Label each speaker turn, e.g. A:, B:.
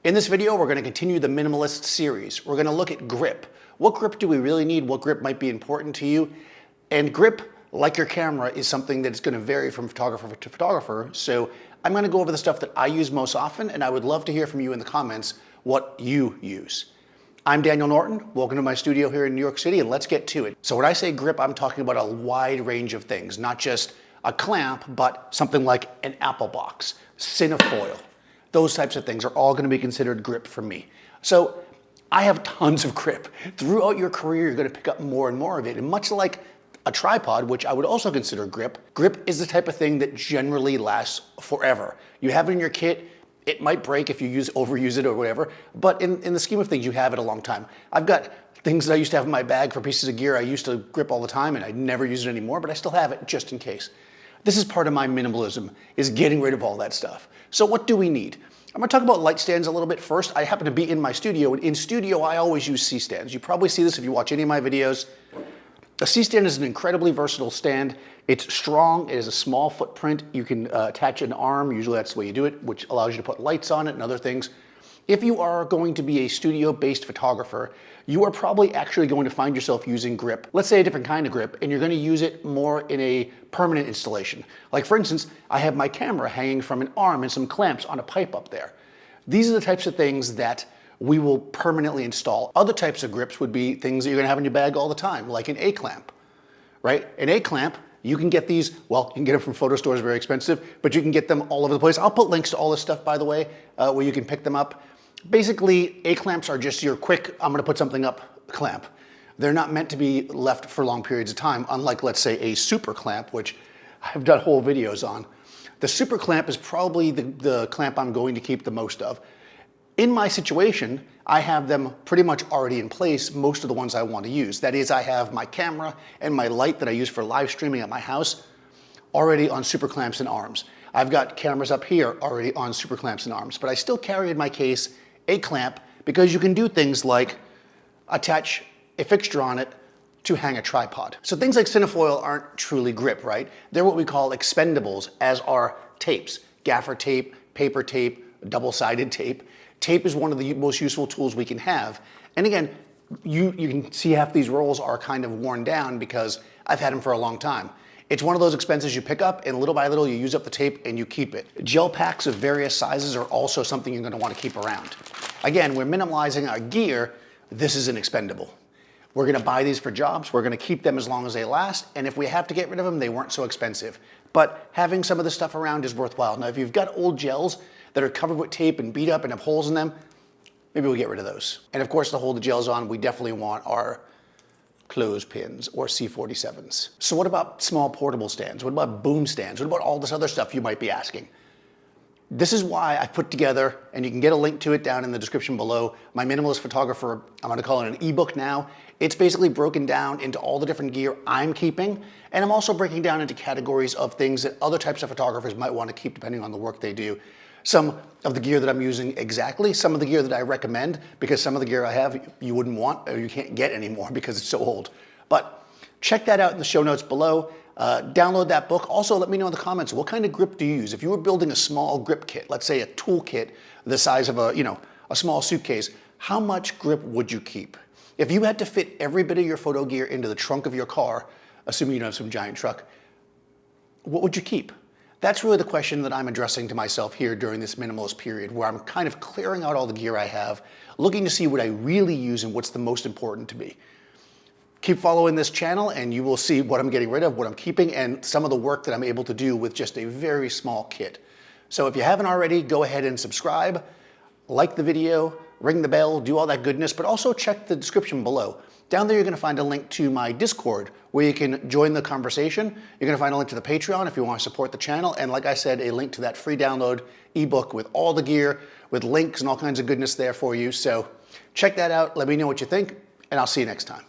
A: In this video, we're going to continue the minimalist series. We're going to look at grip. What grip do we really need? What grip might be important to you? And grip, like your camera, is something that's going to vary from photographer to photographer. So I'm going to go over the stuff that I use most often, and I would love to hear from you in the comments what you use. I'm Daniel Norton. Welcome to my studio here in New York City, and let's get to it. So when I say grip, I'm talking about a wide range of things, not just a clamp, but something like an apple box, cinefoil. Those types of things are all going to be considered grip for me. So I have tons of grip. Throughout your career, you're going to pick up more and more of it. And much like a tripod, which I would also consider grip, grip is the type of thing that generally lasts forever. You have it in your kit. It might break if you overuse it or whatever, but in the scheme of things, you have it a long time. I've got things that I used to have in my bag for pieces of gear I used to grip all the time, and I never use it anymore, but I still have it just in case. This is part of my minimalism, is getting rid of all that stuff. So what do we need? I'm going to talk about light stands a little bit first. I happen to be in my studio, and in studio, I always use C-stands. You probably see this if you watch any of my videos. A C-stand is an incredibly versatile stand. It's strong, it has a small footprint. You can attach an arm, usually that's the way you do it, which allows you to put lights on it and other things. If you are going to be a studio-based photographer, you are probably actually going to find yourself using grip. Let's say a different kind of grip, and you're going to use it more in a permanent installation. Like for instance, I have my camera hanging from an arm and some clamps on a pipe up there. These are the types of things that we will permanently install. Other types of grips would be things that you're going to have in your bag all the time, like an A-clamp, right? An A-clamp, you can get these, well, you can get them from photo stores, very expensive, but you can get them all over the place. I'll put links to all this stuff, by the way, where you can pick them up. Basically, A-clamps are just your quick, I'm going to put something up clamp. They're not meant to be left for long periods of time, unlike, let's say, a super clamp, which I've done whole videos on. The super clamp is probably the clamp I'm going to keep the most of. In my situation, I have them pretty much already in place, most of the ones I want to use. That is, I have my camera and my light that I use for live streaming at my house already on super clamps and arms. I've got cameras up here already on super clamps and arms, but I still carry in my case a clamp because you can do things like attach a fixture on it to hang a tripod. So things like cinefoil aren't truly grip, right? They're what we call expendables, as are tapes, gaffer tape, paper tape, double-sided tape. Tape is one of the most useful tools we can have. And again, you can see half these rolls are kind of worn down because I've had them for a long time. It's one of those expenses you pick up and little by little you use up the tape and you keep it. Gel packs of various sizes are also something you're going to want to keep around. Again, we're minimalizing our gear. This is an expendable. We're going to buy these for jobs. We're going to keep them as long as they last. And if we have to get rid of them, they weren't so expensive. But having some of this stuff around is worthwhile. Now, if you've got old gels that are covered with tape and beat up and have holes in them, maybe we'll get rid of those. And of course, to hold the gels on, we definitely want our clothespins or C47s. So what about small portable stands? What about boom stands? What about all this other stuff you might be asking? This is why I put together, and you can get a link to it down in the description below, my Minimalist Photographer, I'm going to call it an ebook now. It's basically broken down into all the different gear I'm keeping, and I'm also breaking down into categories of things that other types of photographers might want to keep depending on the work they do. Some of the gear that I'm using exactly, some of the gear that I recommend, because some of the gear I have you wouldn't want or you can't get anymore because it's so old. But check that out in the show notes below. Download that book. Also, let me know in the comments, what kind of grip do you use? If you were building a small grip kit, let's say a tool kit the size of a small suitcase, how much grip would you keep? If you had to fit every bit of your photo gear into the trunk of your car, assuming you don't have some giant truck, what would you keep? That's really the question that I'm addressing to myself here during this minimalist period, where I'm kind of clearing out all the gear I have, looking to see what I really use and what's the most important to me. Keep following this channel and you will see what I'm getting rid of, what I'm keeping, and some of the work that I'm able to do with just a very small kit. So if you haven't already, go ahead and subscribe, like the video, ring the bell, do all that goodness, but also check the description below. Down there, you're going to find a link to my Discord where you can join the conversation. You're going to find a link to the Patreon if you want to support the channel. And like I said, a link to that free download ebook with all the gear, with links and all kinds of goodness there for you. So check that out. Let me know what you think, and I'll see you next time.